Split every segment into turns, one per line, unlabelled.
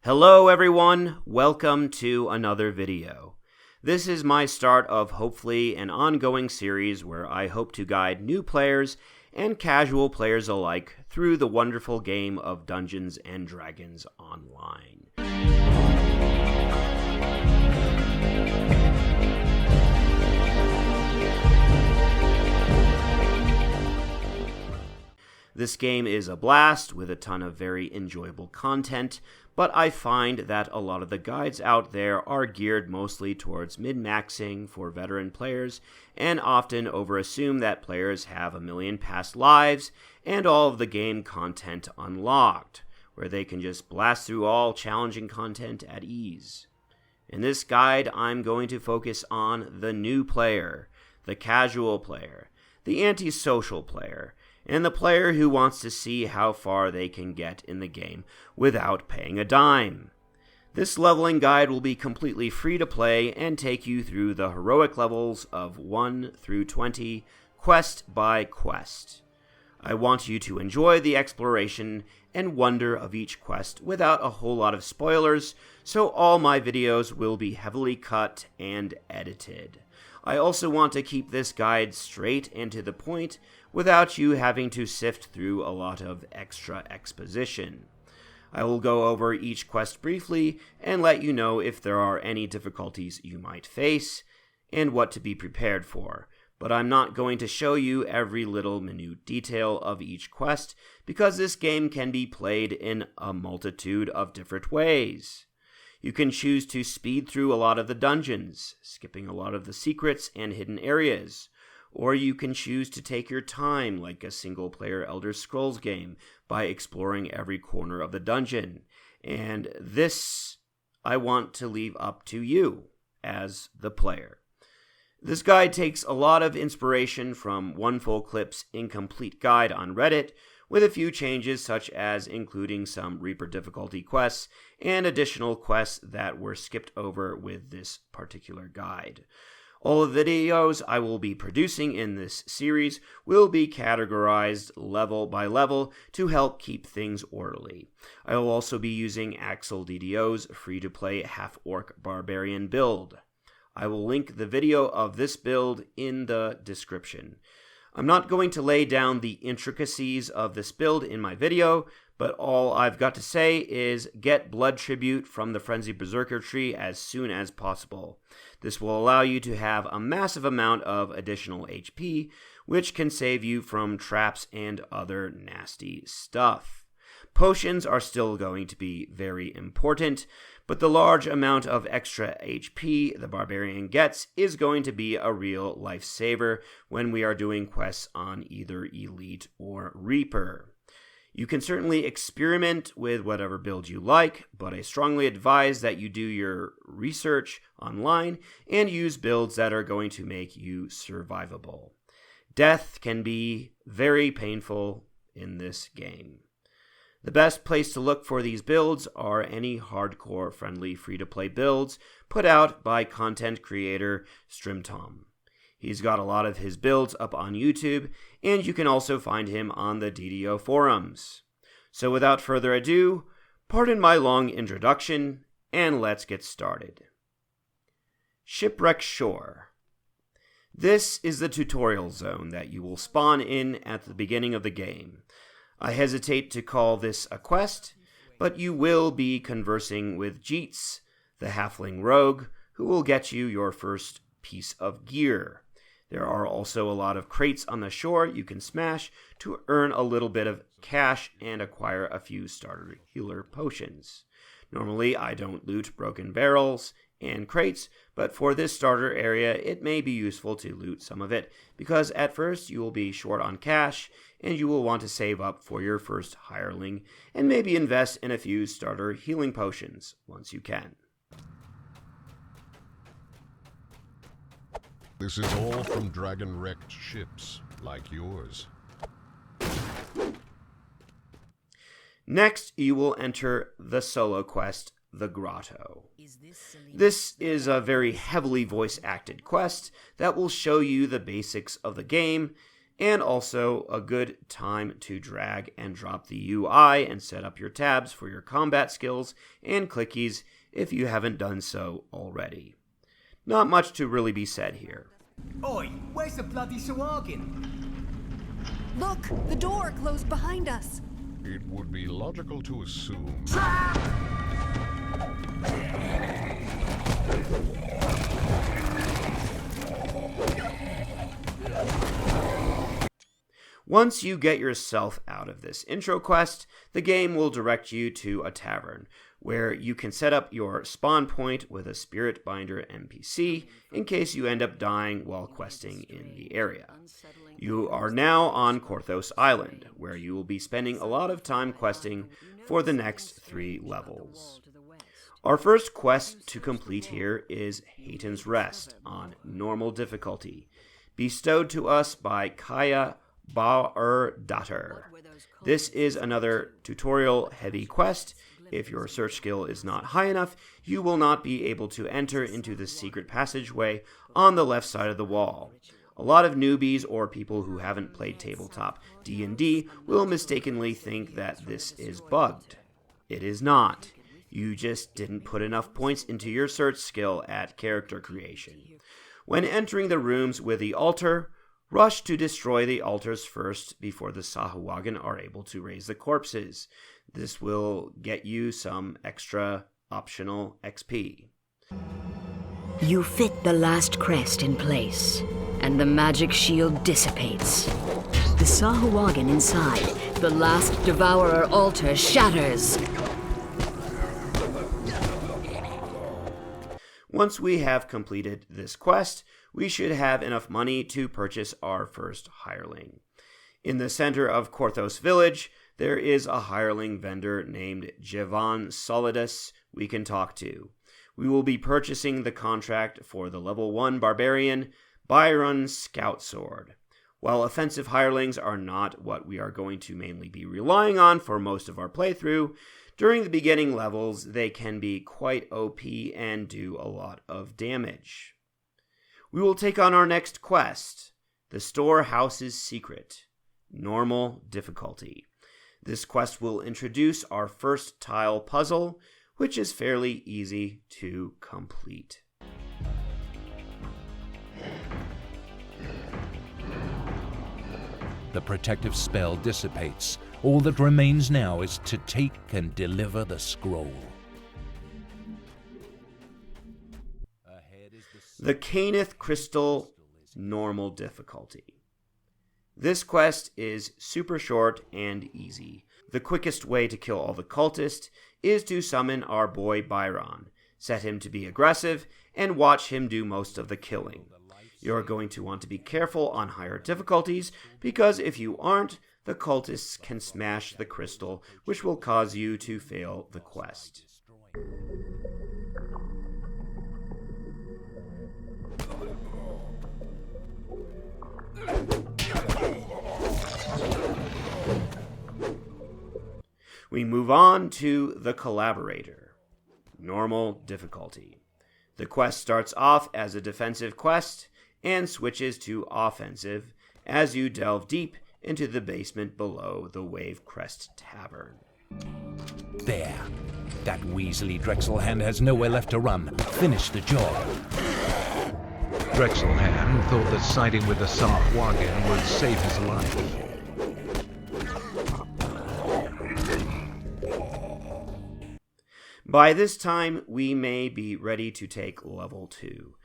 Hello everyone, welcome to another video. This is my start of hopefully an ongoing series where I hope to guide new players and casual players alike through the wonderful game of Dungeons & Dragons Online. This game is a blast with a ton of very enjoyable content, but I find that a lot of the guides out there are geared mostly towards min-maxing for veteran players and often overassume that players have a million past lives and all of the game content unlocked, where they can just blast through all challenging content at ease. In this guide, I'm going to focus on the new player, the casual player, the antisocial player, and the player who wants to see how far they can get in the game without paying a dime. This leveling guide will be completely free to play and take you through the heroic levels of 1 through 20, quest by quest. I want you to enjoy the exploration and wonder of each quest without a whole lot of spoilers, so all my videos will be heavily cut and edited. I also want to keep this guide straight and to the point without you having to sift through a lot of extra exposition. I will go over each quest briefly and let you know if there are any difficulties you might face and what to be prepared for, but I'm not going to show you every little minute detail of each quest because this game can be played in a multitude of different ways. You can choose to speed through a lot of the dungeons, skipping a lot of the secrets and hidden areas, or you can choose to take your time like a single-player Elder Scrolls game by exploring every corner of the dungeon. And this I want to leave up to you as the player. This guide takes a lot of inspiration from One Full Clip's incomplete guide on Reddit, with a few changes such as including some Reaper difficulty quests and additional quests that were skipped over with this particular guide. All of the videos I will be producing in this series will be categorized level by level to help keep things orderly. I will also be using Axel DDO's free-to-play half-orc barbarian build. I will link the video of this build in the description. I'm not going to lay down the intricacies of this build in my video, but all I've got to say is get blood tribute from the Frenzy Berserker tree as soon as possible. This will allow you to have a massive amount of additional HP, which can save you from traps and other nasty stuff. Potions are still going to be very important, but the large amount of extra HP the Barbarian gets is going to be a real lifesaver when we are doing quests on either Elite or Reaper. You can certainly experiment with whatever build you like, but I strongly advise that you do your research online and use builds that are going to make you survivable. Death can be very painful in this game. The best place to look for these builds are any hardcore-friendly free-to-play builds put out by content creator Strimtom. He's got a lot of his builds up on YouTube, and you can also find him on the DDO forums. So without further ado, pardon my long introduction, and let's get started. Shipwreck Shore. This is the tutorial zone that you will spawn in at the beginning of the game. I hesitate to call this a quest, but you will be conversing with Jeets, the halfling rogue, who will get you your first piece of gear. There are also a lot of crates on the shore you can smash to earn a little bit of cash and acquire a few starter healer potions. Normally, I don't loot broken barrels and crates, but for this starter area, it may be useful to loot some of it, because at first you will be short on cash, and you will want to save up for your first hireling, and maybe invest in a few starter healing potions once you can.
This is all from dragon-wrecked ships like yours.
Next, you will enter the solo quest, the Grotto. This is a very heavily voice-acted quest that will show you the basics of the game and also a good time to drag and drop the UI and set up your tabs for your combat skills and clickies if you haven't done so already. Not much to really be said here.
Oi, where's the bloody Sahuagin?
Look, the door closed behind us.
It would be logical to assume.
Once you get yourself out of this intro quest, the game will direct you to a tavern, where you can set up your spawn point with a spirit binder NPC in case you end up dying while questing in the area. You are now on Korthos Island, where you will be spending a lot of time questing for the next 3 levels. Our first quest to complete here is Heyton's Rest on normal difficulty, bestowed to us by Kaya Bauer-Datter. This is another tutorial-heavy quest. If your search skill is not high enough, you will not be able to enter into the secret passageway on the left side of the wall. A lot of newbies or people who haven't played tabletop D&D will mistakenly think that this is bugged. It is not. You just didn't put enough points into your search skill at character creation. When entering the rooms with the altar, rush to destroy the altars first before the Sahuagin are able to raise the corpses. This will get you some extra optional XP.
You fit the last crest in place, and the magic shield dissipates. The Sahuagin inside, the last devourer altar shatters.
Once we have completed this quest, we should have enough money to purchase our first hireling. In the center of Korthos village, there is a hireling vendor named Jevan Solidus we can talk to. We will be purchasing the contract for the level 1 barbarian Byron Scout Sword. While offensive hirelings are not what we are going to mainly be relying on for most of our playthrough, during the beginning levels they can be quite OP and do a lot of damage. We will take on our next quest, the Storehouse's Secret, normal difficulty. This quest will introduce our first tile puzzle, which is fairly easy to complete.
The protective spell dissipates. All that remains now is to take and deliver the scroll.
The Cannith Crystal, normal difficulty. This quest is super short and easy. The quickest way to kill all the cultists is to summon our boy Byron, set him to be aggressive, and watch him do most of the killing. You're going to want to be careful on higher difficulties, because if you aren't, the cultists can smash the crystal, which will cause you to fail the quest. We move on to the Collaborator, normal difficulty. The quest starts off as a defensive quest and switches to offensive as you delve deep into the basement below the Wave Crest Tavern.
There. That weaselly Drexelhand has nowhere left to run. Finish the job.
Drexelhand thought that siding with the Sahuagin would save his life.
By this time, we may be ready to take level 2.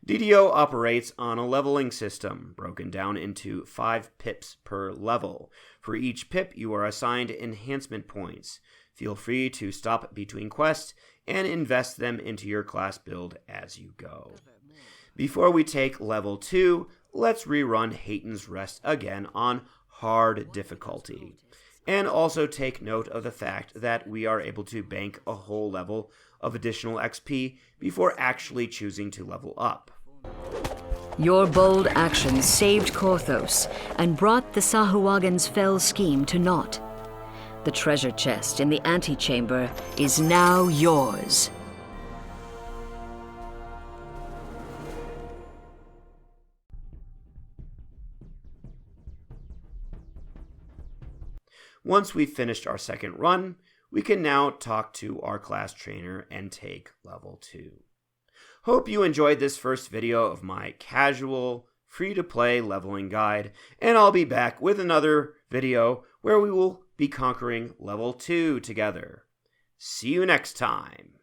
DDO operates on a leveling system, broken down into 5 pips per level. For each pip, you are assigned enhancement points. Feel free to stop between quests and invest them into your class build as you go. Before we take level 2, let's rerun Heyton's Rest again on hard difficulty. And also take note of the fact that we are able to bank a whole level of additional XP before actually choosing to level up.
Your bold actions saved Korthos and brought the Sahuagin's fell scheme to naught. The treasure chest in the antechamber is now yours.
Once we've finished our second run, we can now talk to our class trainer and take level 2. Hope you enjoyed this first video of my casual, free-to-play leveling guide, and I'll be back with another video where we will be conquering level 2 together. See you next time!